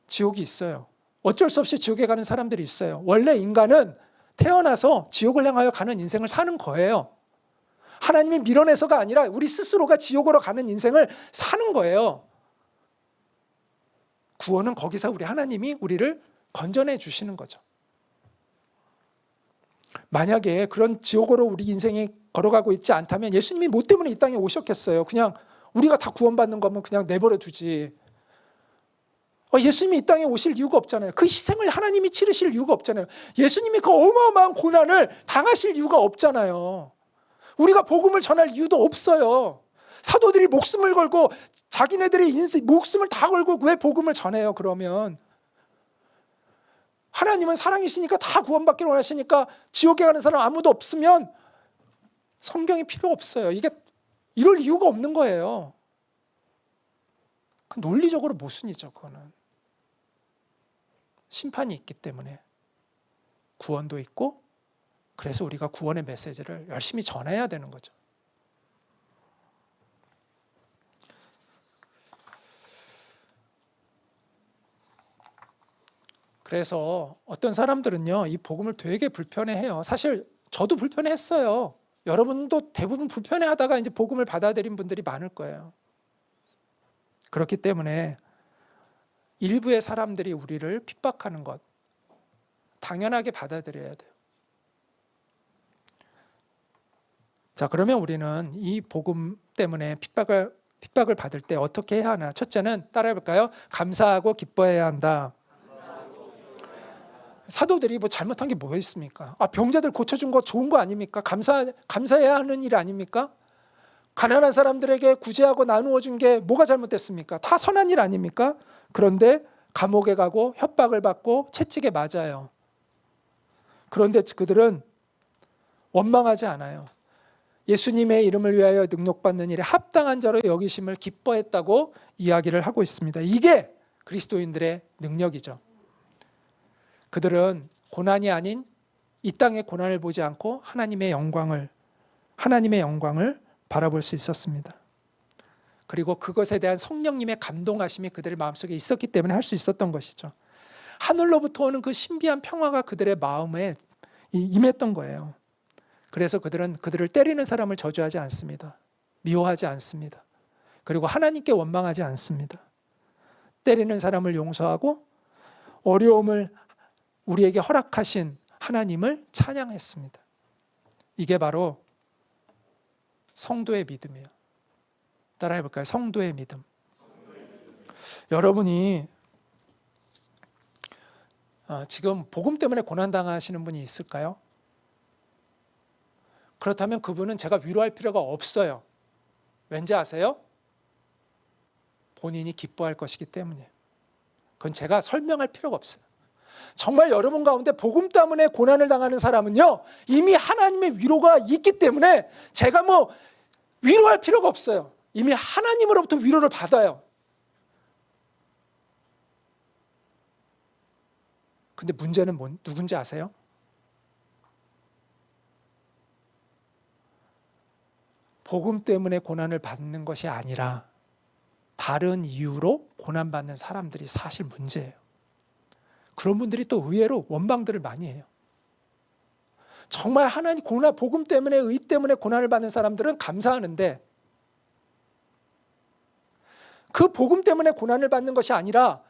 지옥이 있어요. 어쩔 수 없이 지옥에 가는 사람들이 있어요. 원래 인간은 태어나서 지옥을 향하여 가는 인생을 사는 거예요. 하나님이 밀어내서가 아니라 우리 스스로가 지옥으로 가는 인생을 사는 거예요. 구원은 거기서 하나님이 우리를 건져내 주시는 거죠. 만약에 그런 지옥으로 우리 인생이 걸어가고 있지 않다면 예수님이 뭐 때문에 이 땅에 오셨겠어요? 그냥 우리가 다 구원받는 거면 그냥 내버려 두지. 예수님이 이 땅에 오실 이유가 없잖아요. 그 희생을 하나님이 치르실 이유가 없잖아요. 예수님이 그 어마어마한 고난을 당하실 이유가 없잖아요. 우리가 복음을 전할 이유도 없어요. 사도들이 목숨을 걸고 자기네들의 목숨을 다 걸고 왜 복음을 전해요? 그러면 하나님은 사랑이시니까 다 구원받기를 원하시니까 지옥에 가는 사람 아무도 없으면 성경이 필요 없어요. 이럴 이유가 없는 거예요. 그 논리적으로 모순이죠. 그거는 심판이 있기 때문에 구원도 있고, 그래서 우리가 구원의 메시지를 열심히 전해야 되는 거죠. 그래서 어떤 사람들은요, 이 복음을 되게 불편해해요. 사실 저도 불편했어요. 여러분도 대부분 불편해하다가 이제 복음을 받아들인 분들이 많을 거예요. 그렇기 때문에 일부의 사람들이 우리를 핍박하는 것 당연하게 받아들여야 돼요. 자, 그러면 우리는 이 복음 때문에 핍박을 받을 때 어떻게 해야 하나? 첫째는 따라해 볼까요? 감사하고 기뻐해야 한다. 사도들이 뭐 잘못한 게 뭐가 있습니까? 병자들 고쳐준 거 좋은 거 아닙니까? 감사해야 하는 일 아닙니까? 가난한 사람들에게 구제하고 나누어 준 게 뭐가 잘못됐습니까? 다 선한 일 아닙니까? 그런데 감옥에 가고 협박을 받고 채찍에 맞아요. 그런데 그들은 원망하지 않아요. 예수님의 이름을 위하여 능력받는 일에 합당한 자로 여기심을 기뻐했다고 이야기를 하고 있습니다. 이게 그리스도인들의 능력이죠. 그들은 고난이 아닌 이 땅의 고난을 보지 않고 하나님의 영광을 바라볼 수 있었습니다. 그리고 그것에 대한 성령님의 감동하심이 그들의 마음속에 있었기 때문에 할 수 있었던 것이죠. 하늘로부터 오는 그 신비한 평화가 그들의 마음에 임했던 거예요. 그래서 그들은 그들을 때리는 사람을 저주하지 않습니다. 미워하지 않습니다. 그리고 하나님께 원망하지 않습니다. 때리는 사람을 용서하고 어려움을 우리에게 허락하신 하나님을 찬양했습니다. 이게 바로 성도의 믿음이에요. 따라해 볼까요? 성도의 믿음. 여러분이 지금 복음 때문에 고난당하시는 분이 있을까요? 그렇다면 그분은 제가 위로할 필요가 없어요. 왠지 아세요? 본인이 기뻐할 것이기 때문이에요. 그건 제가 설명할 필요가 없어요. 정말 여러분 가운데 복음 때문에 고난을 당하는 사람은요, 이미 하나님의 위로가 있기 때문에 제가 뭐 위로할 필요가 없어요. 이미 하나님으로부터 위로를 받아요. 근데 문제는 누군지 아세요? 복음 때문에 고난을 받는 것이 아니라 다른 이유로 고난받는 사람들이 사실 문제예요. 그런 분들이 또 의외로 원망들을 많이 해요. 정말 하나님 복음 때문에, 의 때문에 고난을 받는 사람들은 감사하는데 그 복음 때문에 고난을 받는 것이 아니라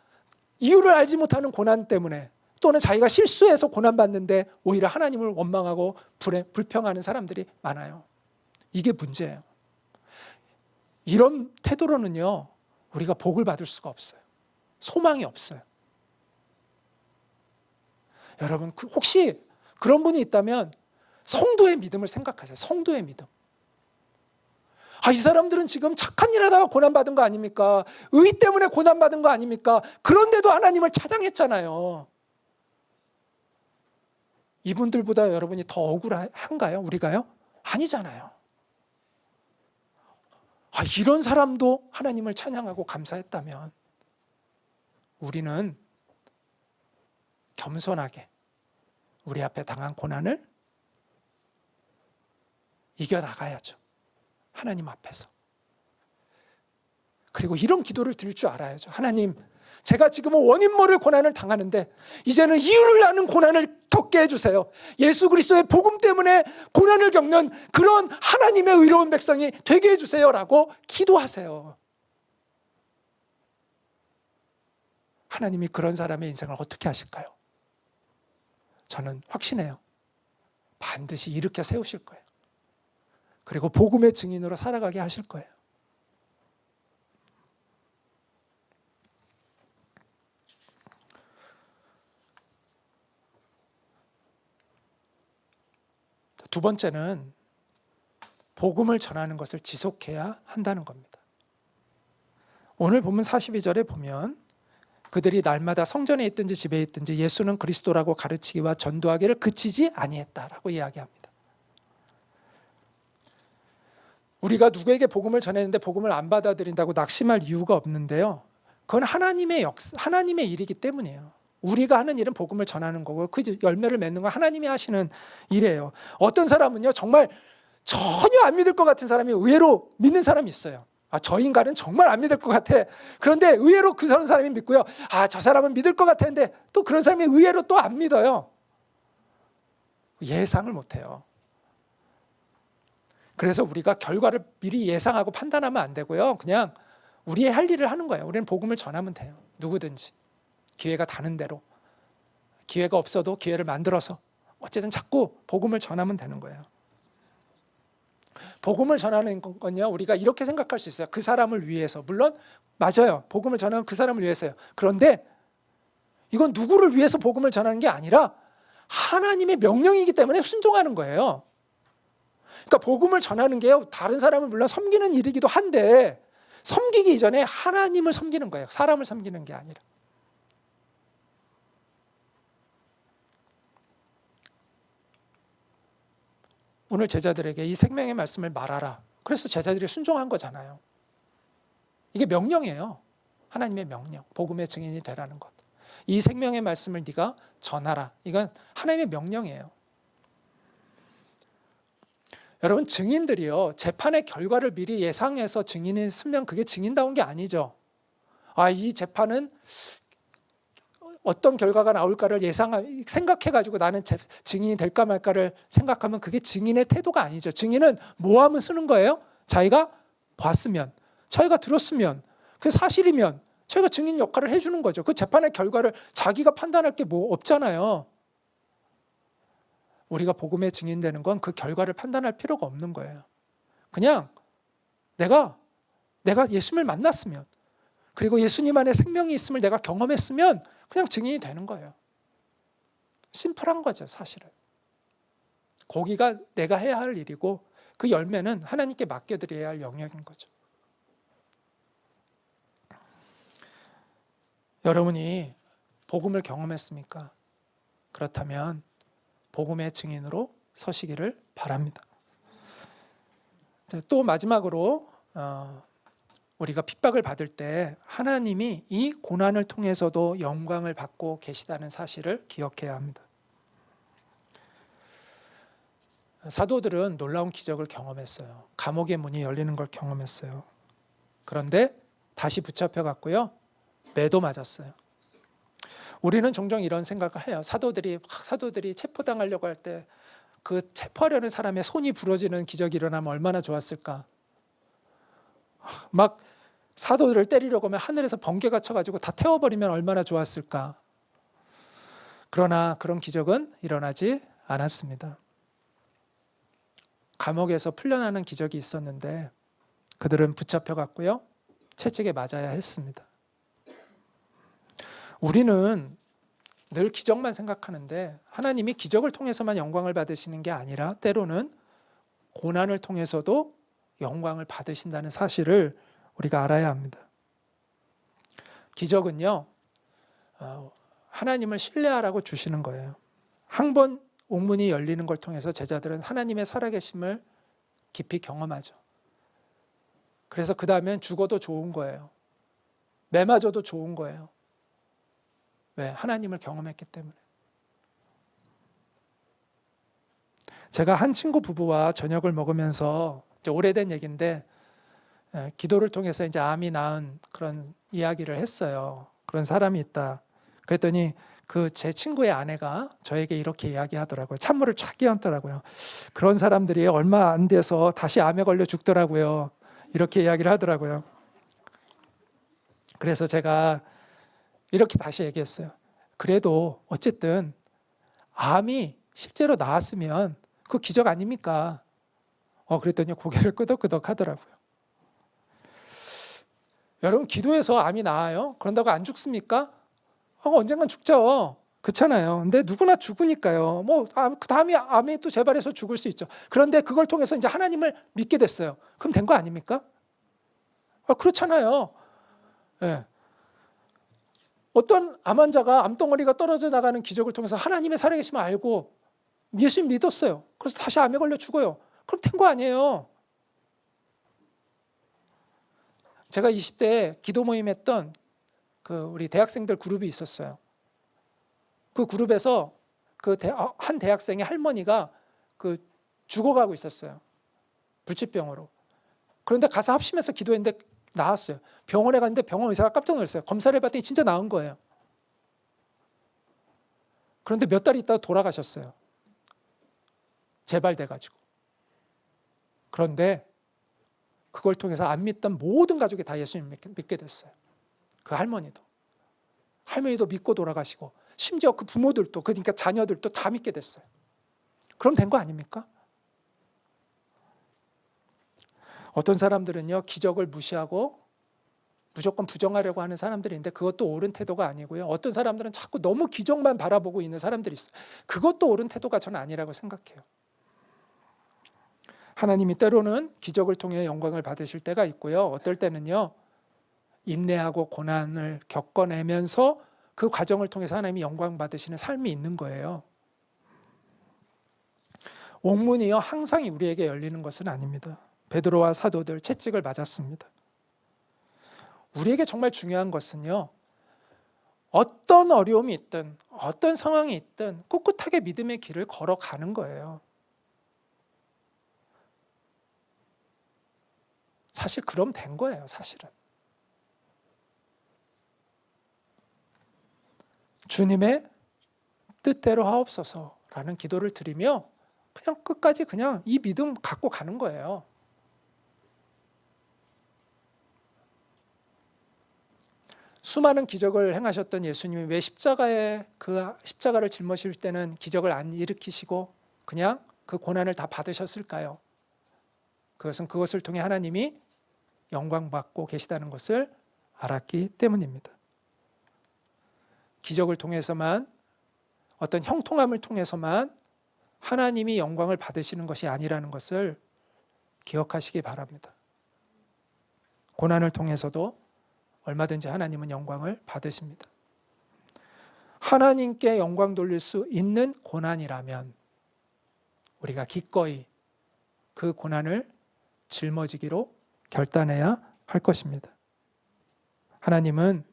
이유를 알지 못하는 고난 때문에, 또는 자기가 실수해서 고난받는데 오히려 하나님을 원망하고 불평하는 사람들이 많아요. 이게 문제예요. 이런 태도로는요, 우리가 복을 받을 수가 없어요. 소망이 없어요. 여러분, 혹시 그런 분이 있다면 성도의 믿음을 생각하세요. 성도의 믿음. 이 사람들은 지금 착한 일 하다가 고난받은 거 아닙니까? 의 때문에 고난받은 거 아닙니까? 그런데도 하나님을 찬양했잖아요. 이분들보다 여러분이 더 억울한가요? 우리가요? 아니잖아요. 이런 사람도 하나님을 찬양하고 감사했다면 우리는 겸손하게 우리 앞에 당한 고난을 이겨나가야죠. 하나님 앞에서. 그리고 이런 기도를 드릴 줄 알아야죠. 하나님, 제가 지금은 원인 모를 고난을 당하는데 이제는 이유를 아는 고난을 겪게 해주세요. 예수 그리스도의 복음 때문에 고난을 겪는 그런 하나님의 의로운 백성이 되게 해주세요 라고 기도하세요. 하나님이 그런 사람의 인생을 어떻게 하실까요? 저는 확신해요. 반드시 일으켜 세우실 거예요. 그리고 복음의 증인으로 살아가게 하실 거예요. 두 번째는 복음을 전하는 것을 지속해야 한다는 겁니다. 오늘 본문 42절에 보면 그들이 날마다 성전에 있든지 집에 있든지 예수는 그리스도라고 가르치기와 전도하기를 그치지 아니했다라고 이야기합니다. 우리가 누구에게 복음을 전했는데 복음을 안 받아들인다고 낙심할 이유가 없는데요. 그건 하나님의 일이기 때문이에요. 우리가 하는 일은 복음을 전하는 거고 그 열매를 맺는 건 하나님이 하시는 일이에요. 어떤 사람은요, 정말 전혀 안 믿을 것 같은 사람이 의외로 믿는 사람이 있어요. 저 인간은 정말 안 믿을 것 같아. 그런데 의외로 그런 사람이 믿고요. 저 사람은 믿을 것 같았는데 또 그런 사람이 의외로 또 안 믿어요. 예상을 못해요. 그래서 우리가 결과를 미리 예상하고 판단하면 안 되고요. 그냥 우리의 할 일을 하는 거예요. 우리는 복음을 전하면 돼요. 누구든지. 기회가 닿는 대로. 기회가 없어도 기회를 만들어서 어쨌든 자꾸 복음을 전하면 되는 거예요. 복음을 전하는 건요, 우리가 이렇게 생각할 수 있어요. 그 사람을 위해서. 물론 맞아요. 복음을 전하는 그 사람을 위해서요. 그런데 이건 누구를 위해서 복음을 전하는 게 아니라 하나님의 명령이기 때문에 순종하는 거예요. 그러니까 복음을 전하는 게요, 다른 사람을 물론 섬기는 일이기도 한데 섬기기 이전에 하나님을 섬기는 거예요. 사람을 섬기는 게 아니라. 오늘 제자들에게 이 생명의 말씀을 말하라. 그래서 제자들이 순종한 거잖아요. 이게 명령이에요. 하나님의 명령. 복음의 증인이 되라는 것. 이 생명의 말씀을 네가 전하라. 이건 하나님의 명령이에요. 여러분, 증인들이요, 재판의 결과를 미리 예상해서 증인이 쓰면 그게 증인다운 게 아니죠. 이 재판은 어떤 결과가 나올까를 생각해가지고 나는 증인이 될까 말까를 생각하면 그게 증인의 태도가 아니죠. 증인은 뭐 하면 쓰는 거예요? 자기가 봤으면, 자기가 들었으면, 그게 사실이면 자기가 증인 역할을 해주는 거죠. 그 재판의 결과를 자기가 판단할 게 뭐 없잖아요. 우리가 복음의 증인되는 건 그 결과를 판단할 필요가 없는 거예요. 그냥 내가 예수님을 만났으면, 그리고 예수님 안에 생명이 있음을 내가 경험했으면 그냥 증인이 되는 거예요. 심플한 거죠, 사실은. 거기가 내가 해야 할 일이고 그 열매는 하나님께 맡겨드려야 할 영역인 거죠. 여러분이 복음을 경험했습니까? 그렇다면 복음의 증인으로 서시기를 바랍니다. 또 마지막으로 우리가 핍박을 받을 때 하나님이 이 고난을 통해서도 영광을 받고 계시다는 사실을 기억해야 합니다. 사도들은 놀라운 기적을 경험했어요. 감옥의 문이 열리는 걸 경험했어요. 그런데 다시 붙잡혀 갔고요. 매도 맞았어요. 우리는 종종 이런 생각을 해요. 사도들이 체포당하려고 할 때 그 체포하려는 사람의 손이 부러지는 기적이 일어나면 얼마나 좋았을까. 막 사도들을 때리려고 하면 하늘에서 번개가 쳐가지고 다 태워버리면 얼마나 좋았을까. 그러나 그런 기적은 일어나지 않았습니다. 감옥에서 풀려나는 기적이 있었는데 그들은 붙잡혀갔고요. 채찍에 맞아야 했습니다. 우리는 늘 기적만 생각하는데 하나님이 기적을 통해서만 영광을 받으시는 게 아니라 때로는 고난을 통해서도 영광을 받으신다는 사실을 우리가 알아야 합니다. 기적은요, 하나님을 신뢰하라고 주시는 거예요. 한 번 옥문이 열리는 걸 통해서 제자들은 하나님의 살아계심을 깊이 경험하죠. 그래서 그 다음엔 죽어도 좋은 거예요. 매 맞아도 좋은 거예요. 왜? 하나님을 경험했기 때문에. 제가 한 친구 부부와 저녁을 먹으면서 이제 오래된 얘기인데 기도를 통해서 이제 암이 나은 그런 이야기를 했어요. 그런 사람이 있다. 그랬더니 그 제 친구의 아내가 저에게 이렇게 이야기하더라고요. 찬물을 쫙 끼얹더라고요. 그런 사람들이 얼마 안 돼서 다시 암에 걸려 죽더라고요. 이렇게 이야기를 하더라고요. 그래서 제가 이렇게 다시 얘기했어요. 그래도 어쨌든 암이 실제로 나았으면 그 기적 아닙니까? 그랬더니 고개를 끄덕끄덕 하더라고요. 여러분, 기도해서 암이 나아요? 그런다고 안 죽습니까? 언젠간 죽죠. 그렇잖아요. 근데 누구나 죽으니까요. 그 다음에 암이 또 재발해서 죽을 수 있죠. 그런데 그걸 통해서 이제 하나님을 믿게 됐어요. 그럼 된 거 아닙니까? 그렇잖아요. 네. 어떤 암 환자가 암덩어리가 떨어져 나가는 기적을 통해서 하나님의 살아계심을 알고 예수님 믿었어요. 그래서 다시 암에 걸려 죽어요. 그럼 된 거 아니에요. 제가 20대에 기도 모임 했던 우리 대학생들 그룹이 있었어요. 그 그룹에서 한 대학생의 할머니가 죽어가고 있었어요. 불치병으로. 그런데 가서 합심해서 기도했는데 나았어요. 병원에 갔는데 병원 의사가 깜짝 놀랐어요. 검사를 해봤더니 진짜 나은 거예요. 그런데 몇 달 있다가 돌아가셨어요. 재발돼가지고. 그런데 그걸 통해서 안 믿던 모든 가족이 다 예수님 믿게 됐어요. 그 할머니도 믿고 돌아가시고 심지어 그 부모들도, 그러니까 자녀들도 다 믿게 됐어요. 그럼 된 거 아닙니까? 어떤 사람들은요, 기적을 무시하고 무조건 부정하려고 하는 사람들인데 그것도 옳은 태도가 아니고요. 어떤 사람들은 자꾸 너무 기적만 바라보고 있는 사람들이 있어요. 그것도 옳은 태도가 저는 아니라고 생각해요. 하나님이 때로는 기적을 통해 영광을 받으실 때가 있고요. 어떨 때는요, 인내하고 고난을 겪어내면서 그 과정을 통해서 하나님이 영광 받으시는 삶이 있는 거예요. 옥문이요, 항상 우리에게 열리는 것은 아닙니다. 베드로와 사도들 채찍을 맞았습니다. 우리에게 정말 중요한 것은요, 어떤 어려움이 있든 어떤 상황이 있든 꿋꿋하게 믿음의 길을 걸어가는 거예요. 사실 그럼 된 거예요, 사실은. 주님의 뜻대로 하옵소서라는 기도를 드리며 그냥 끝까지 그냥 이 믿음 갖고 가는 거예요. 수많은 기적을 행하셨던 예수님이 왜 십자가를 짊어질 때는 기적을 안 일으키시고 그냥 그 고난을 다 받으셨을까요? 그것을 통해 하나님이 영광받고 계시다는 것을 알았기 때문입니다. 기적을 통해서만, 어떤 형통함을 통해서만 하나님이 영광을 받으시는 것이 아니라는 것을 기억하시기 바랍니다. 고난을 통해서도 얼마든지 하나님은 영광을 받으십니다. 하나님께 영광 돌릴 수 있는 고난이라면 우리가 기꺼이 그 고난을 짊어지기로 결단해야 할 것입니다. 하나님은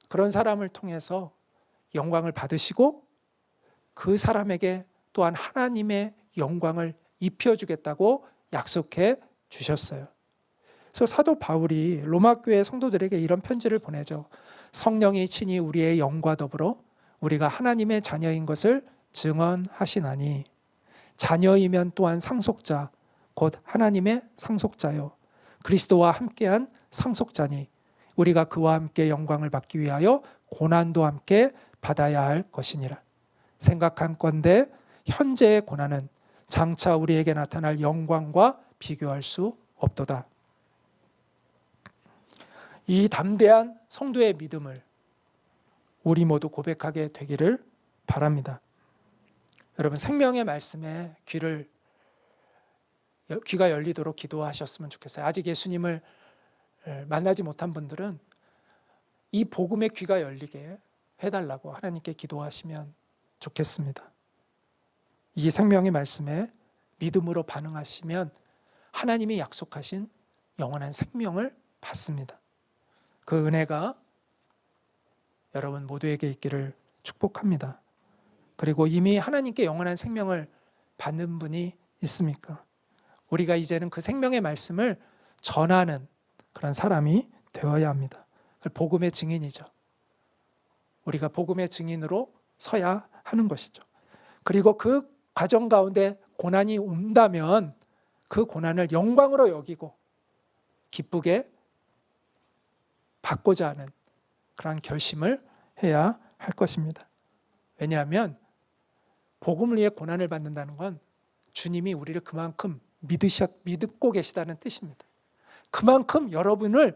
그런 사람을 통해서 영광을 받으시고 그 사람에게 또한 하나님의 영광을 입혀주겠다고 약속해 주셨어요. 그래서 사도 바울이 로마 교회 성도들에게 이런 편지를 보내죠. 성령이 친히 우리의 영과 더불어 우리가 하나님의 자녀인 것을 증언하시나니 자녀이면 또한 상속자 곧 하나님의 상속자요 그리스도와 함께한 상속자니 우리가 그와 함께 영광을 받기 위하여 고난도 함께 받아야 할 것이니라. 생각한 건데 현재의 고난은 장차 우리에게 나타날 영광과 비교할 수 없도다. 이 담대한 성도의 믿음을 우리 모두 고백하게 되기를 바랍니다. 여러분, 생명의 말씀에 귀가 열리도록 기도하셨으면 좋겠어요. 아직 예수님을 만나지 못한 분들은 이 복음의 귀가 열리게 해달라고 하나님께 기도하시면 좋겠습니다. 이 생명의 말씀에 믿음으로 반응하시면 하나님이 약속하신 영원한 생명을 받습니다. 그 은혜가 여러분 모두에게 있기를 축복합니다. 그리고 이미 하나님께 영원한 생명을 받는 분이 있습니까? 우리가 이제는 그 생명의 말씀을 전하는 그런 사람이 되어야 합니다. 복음의 증인이죠. 우리가 복음의 증인으로 서야 하는 것이죠. 그리고 그 과정 가운데 고난이 온다면 그 고난을 영광으로 여기고 기쁘게 받고자 하는 그런 결심을 해야 할 것입니다. 왜냐하면 복음을 위해 고난을 받는다는 건 주님이 우리를 그만큼 믿고 계시다는 뜻입니다. 그만큼 여러분이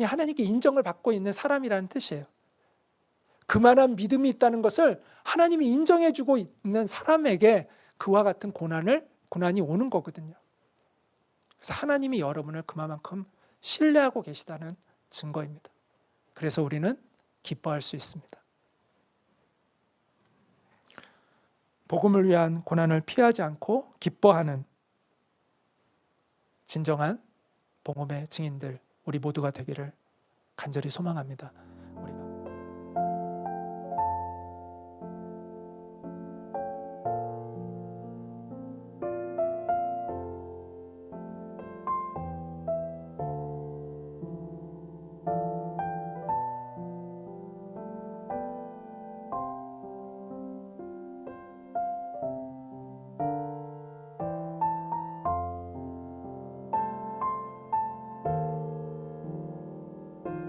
하나님께 인정을 받고 있는 사람이라는 뜻이에요. 그만한 믿음이 있다는 것을 하나님이 인정해주고 있는 사람에게 그와 같은 고난이 오는 거거든요. 그래서 하나님이 여러분을 그만큼 신뢰하고 계시다는 증거입니다. 그래서 우리는 기뻐할 수 있습니다. 복음을 위한 고난을 피하지 않고 기뻐하는 진정한 복음의 증인들 우리 모두가 되기를 간절히 소망합니다.